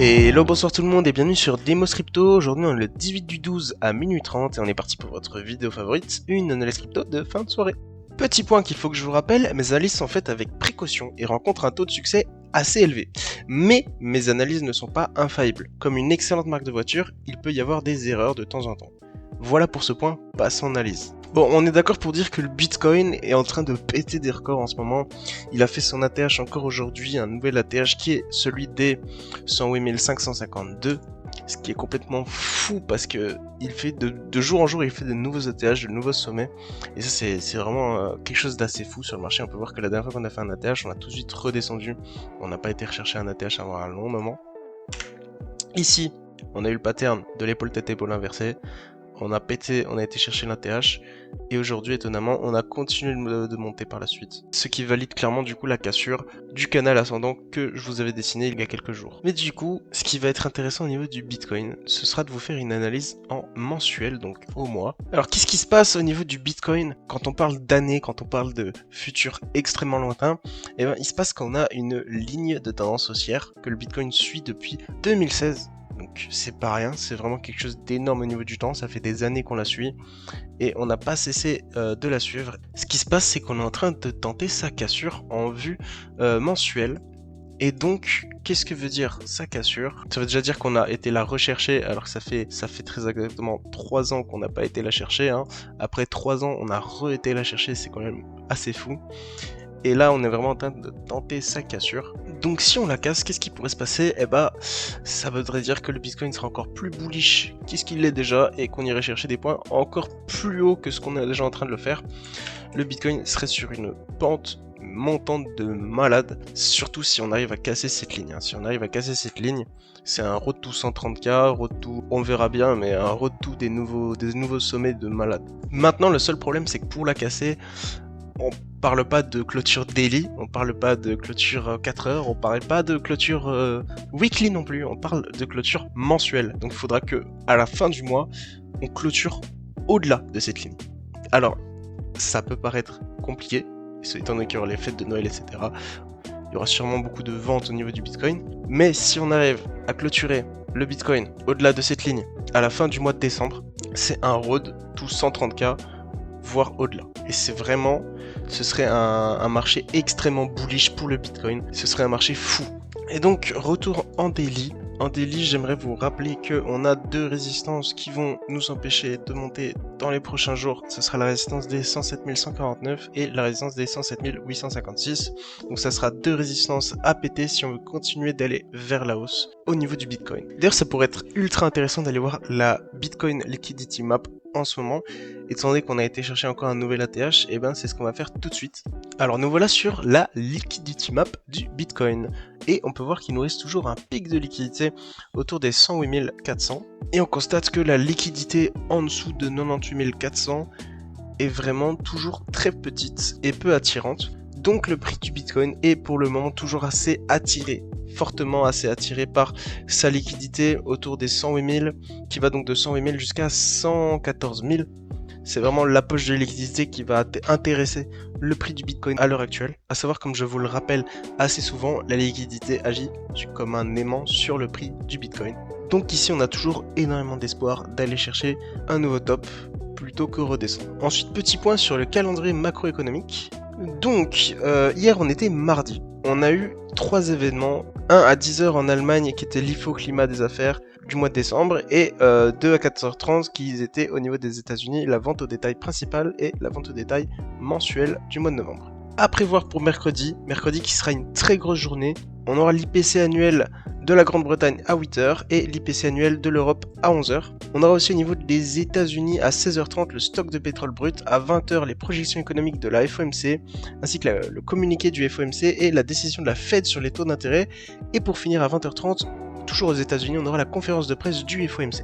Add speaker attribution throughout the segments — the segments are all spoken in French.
Speaker 1: Hello, bonsoir tout le monde et bienvenue sur Demos Crypto. Aujourd'hui on est le 18 du 12 à minuit 30 et on est parti pour votre vidéo favorite, une analyse crypto de fin de soirée. Petit point qu'il faut que je vous rappelle, mes analyses sont faites avec précaution et rencontrent un taux de succès assez élevé. Mais mes analyses ne sont pas infaillibles. Comme une excellente marque de voiture, il peut y avoir des erreurs de temps en temps. Voilà pour ce point, passons en analyse. Bon, on est d'accord pour dire que le Bitcoin est en train de péter des records en ce moment. Il a fait son ATH encore aujourd'hui, un nouvel ATH qui est celui des 108 552. Ce qui est complètement fou parce que il fait de jour en jour, il fait de nouveaux ATH, de nouveaux sommets. Et ça, c'est vraiment quelque chose d'assez fou sur le marché. On peut voir que la dernière fois qu'on a fait un ATH, on a tout de suite redescendu. On n'a pas été rechercher un ATH avant un long moment. Ici, on a eu le pattern de l'épaule tête épaule inversée. On a été chercher l'ATH et aujourd'hui étonnamment on a continué de monter par la suite. Ce qui valide clairement du coup la cassure du canal ascendant que je vous avais dessiné il y a quelques jours. Mais du coup, ce qui va être intéressant au niveau du Bitcoin, ce sera de vous faire une analyse en mensuel, donc au mois. Alors qu'est-ce qui se passe au niveau du Bitcoin quand on parle d'années, quand on parle de futur extrêmement lointain? Eh bien il se passe qu'on a une ligne de tendance haussière que le Bitcoin suit depuis 2016. Donc c'est pas rien, c'est vraiment quelque chose d'énorme au niveau du temps, ça fait des années qu'on la suit et on n'a pas cessé de la suivre. Ce qui se passe, c'est qu'on est en train de tenter sa cassure en vue mensuelle. Et donc, qu'est-ce que veut dire sa cassure? Ça veut déjà dire qu'on a été la rechercher alors que ça fait très exactement 3 ans qu'on n'a pas été la chercher. Hein. Après 3 ans, on a re-été la chercher, c'est quand même assez fou. Et là, on est vraiment en train de tenter sa cassure. Donc si on la casse, qu'est-ce qui pourrait se passer? Eh bah, ça voudrait dire que le Bitcoin sera encore plus bullish qu'est-ce qu'il est déjà et qu'on irait chercher des points encore plus haut que ce qu'on est déjà en train de le faire. Le Bitcoin serait sur une pente montante de malade, surtout si on arrive à casser cette ligne. Si on arrive à casser cette ligne, c'est un road to 130K, road to, on verra bien, mais un road to des nouveaux sommets de malade. Maintenant, le seul problème, c'est que pour la casser, on parle pas de clôture daily, on parle pas de clôture 4 heures, on parle pas de clôture weekly non plus, on parle de clôture mensuelle. Donc il faudra que à la fin du mois, on clôture au-delà de cette ligne. Alors, ça peut paraître compliqué, étant donné qu'il y aura les fêtes de Noël, etc. Il y aura sûrement beaucoup de ventes au niveau du Bitcoin, mais si on arrive à clôturer le Bitcoin au-delà de cette ligne à la fin du mois de décembre, c'est un road to 130K, voire au-delà. Et c'est vraiment, ce serait un marché extrêmement bullish pour le Bitcoin. Ce serait un marché fou. Et donc, retour en daily. En daily, j'aimerais vous rappeler qu'on a 2 résistances qui vont nous empêcher de monter dans les prochains jours. Ce sera la résistance des 107 149 et la résistance des 107 856. Donc ça sera 2 résistances à péter si on veut continuer d'aller vers la hausse au niveau du Bitcoin. D'ailleurs, ça pourrait être ultra intéressant d'aller voir la Bitcoin Liquidity Map en ce moment. Étant donné qu'on a été chercher encore un nouvel ATH, et ben c'est ce qu'on va faire tout de suite. Alors nous voilà sur la Liquidity Map du Bitcoin. Et on peut voir qu'il nous reste toujours un pic de liquidité autour des 108 400. Et on constate que la liquidité en dessous de 98 400 est vraiment toujours très petite et peu attirante. Donc le prix du Bitcoin est pour le moment toujours assez attiré, fortement assez attiré par sa liquidité autour des 108 000, qui va donc de 108 000 jusqu'à 114 000. C'est vraiment la poche de liquidité qui va intéresser le prix du Bitcoin à l'heure actuelle. À savoir, comme je vous le rappelle assez souvent, la liquidité agit comme un aimant sur le prix du Bitcoin. Donc ici, on a toujours énormément d'espoir d'aller chercher un nouveau top plutôt que redescendre. Ensuite, petit point sur le calendrier macroéconomique. Donc, hier, on était mardi. On a eu 3 événements. Un à 10h en Allemagne qui était l'IFO climat des affaires du mois de décembre et 2 à 14h30 qui étaient au niveau des États-Unis, la vente au détail principale et la vente au détail mensuelle du mois de novembre. À prévoir pour mercredi qui sera une très grosse journée. On aura l'IPC annuel de la Grande-Bretagne à 8h et l'IPC annuel de l'Europe à 11h. On aura aussi au niveau des États-Unis à 16h30 le stock de pétrole brut, à 20h les projections économiques de la FOMC, ainsi que le communiqué du FOMC et la décision de la Fed sur les taux d'intérêt. Et pour finir à 20h30, toujours aux États-Unis, on aura la conférence de presse du FOMC.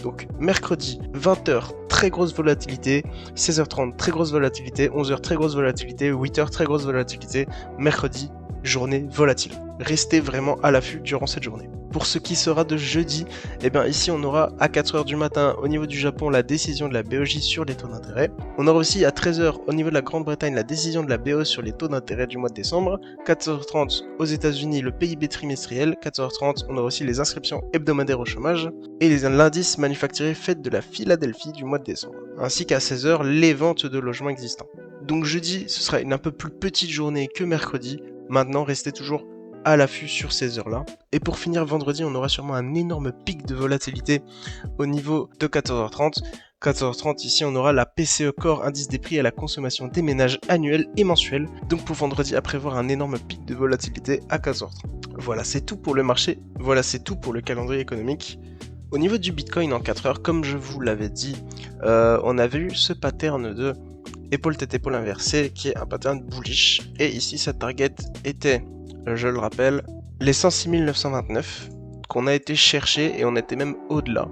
Speaker 1: Donc mercredi 20h, très grosse volatilité, 16h30 très grosse volatilité, 11h très grosse volatilité, 8h très grosse volatilité, mercredi journée volatile. Restez vraiment à l'affût durant cette journée. Pour ce qui sera de jeudi, eh bien ici on aura à 4h du matin au niveau du Japon la décision de la BOJ sur les taux d'intérêt. On aura aussi à 13h au niveau de la Grande-Bretagne la décision de la BO sur les taux d'intérêt du mois de décembre. 14h30 aux États-Unis le PIB trimestriel. 14h30 on aura aussi les inscriptions hebdomadaires au chômage et l'indice manufacturier fête de la Philadelphie du mois de décembre. Ainsi qu'à 16h les ventes de logements existants. Donc jeudi ce sera une un peu plus petite journée que mercredi. Maintenant restez toujours à l'affût sur ces heures-là. Et pour finir, vendredi, on aura sûrement un énorme pic de volatilité au niveau de 14h30. 14h30, ici, on aura la PCE Core, indice des prix à la consommation des ménages annuels et mensuels. Donc pour vendredi, à prévoir un énorme pic de volatilité à 14h30. Voilà, c'est tout pour le marché. Voilà, c'est tout pour le calendrier économique. Au niveau du Bitcoin en 4 heures, comme je vous l'avais dit, on avait eu ce pattern de épaule tête épaule inversée qui est un pattern bullish. Et ici, sa target était, je le rappelle, les 106 929 qu'on a été chercher et on était même au-delà.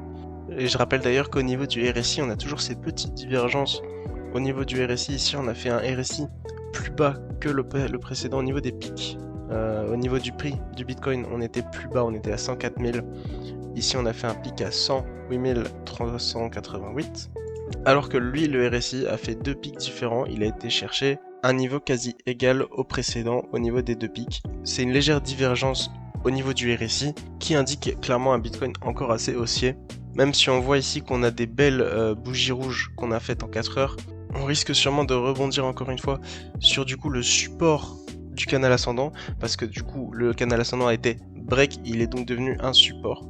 Speaker 1: Et je rappelle d'ailleurs qu'au niveau du RSI, on a toujours ces petites divergences. Au niveau du RSI, ici, on a fait un RSI plus bas que le précédent au niveau des pics. Au niveau du prix du Bitcoin, on était plus bas, on était à 104 000. Ici, on a fait un pic à 108 388. Alors que lui, le RSI, a fait deux pics différents. Il a été chercher un niveau quasi égal au précédent au niveau des deux pics. C'est une légère divergence au niveau du RSI qui indique clairement un Bitcoin encore assez haussier. Même si on voit ici qu'on a des belles bougies rouges qu'on a faites en 4 heures, on risque sûrement de rebondir encore une fois sur du coup le support du canal ascendant, parce que du coup le canal ascendant a été break, il est donc devenu un support.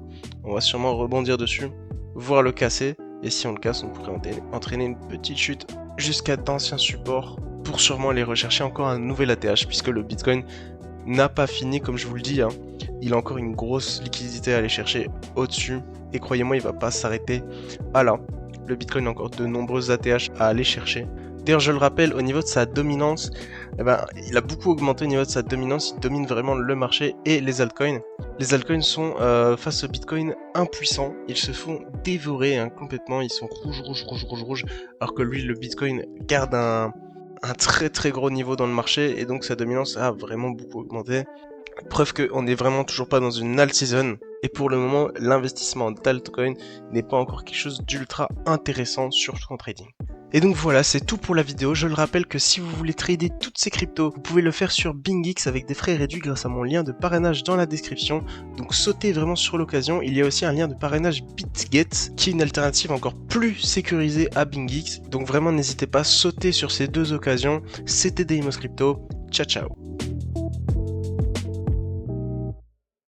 Speaker 1: On va sûrement rebondir dessus, voire le casser, et si on le casse, on pourrait entraîner une petite chute jusqu'à d'anciens supports pour sûrement aller rechercher encore un nouvel ATH, puisque le Bitcoin n'a pas fini, comme je vous le dis, hein. Il a encore une grosse liquidité à aller chercher au-dessus, et croyez-moi, il va pas s'arrêter à là. Le Bitcoin a encore de nombreuses ATH à aller chercher. D'ailleurs, je le rappelle, au niveau de sa dominance, il a beaucoup augmenté au niveau de sa dominance, il domine vraiment le marché et les altcoins. Les altcoins sont, face au Bitcoin, impuissants, ils se font dévorer complètement, ils sont rouges, alors que lui, le Bitcoin, garde un très très gros niveau dans le marché, et donc sa dominance a vraiment beaucoup augmenté. Preuve qu'on n'est vraiment toujours pas dans une alt season, et pour le moment, l'investissement d'altcoin n'est pas encore quelque chose d'ultra intéressant, surtout en trading. Et donc voilà, c'est tout pour la vidéo. Je le rappelle que si vous voulez trader toutes ces cryptos, vous pouvez le faire sur BingX avec des frais réduits grâce à mon lien de parrainage dans la description. Donc sautez vraiment sur l'occasion. Il y a aussi un lien de parrainage BitGet qui est une alternative encore plus sécurisée à BingX. Donc vraiment n'hésitez pas, sautez sur ces deux occasions. C'était Deimos Crypto. Ciao ciao.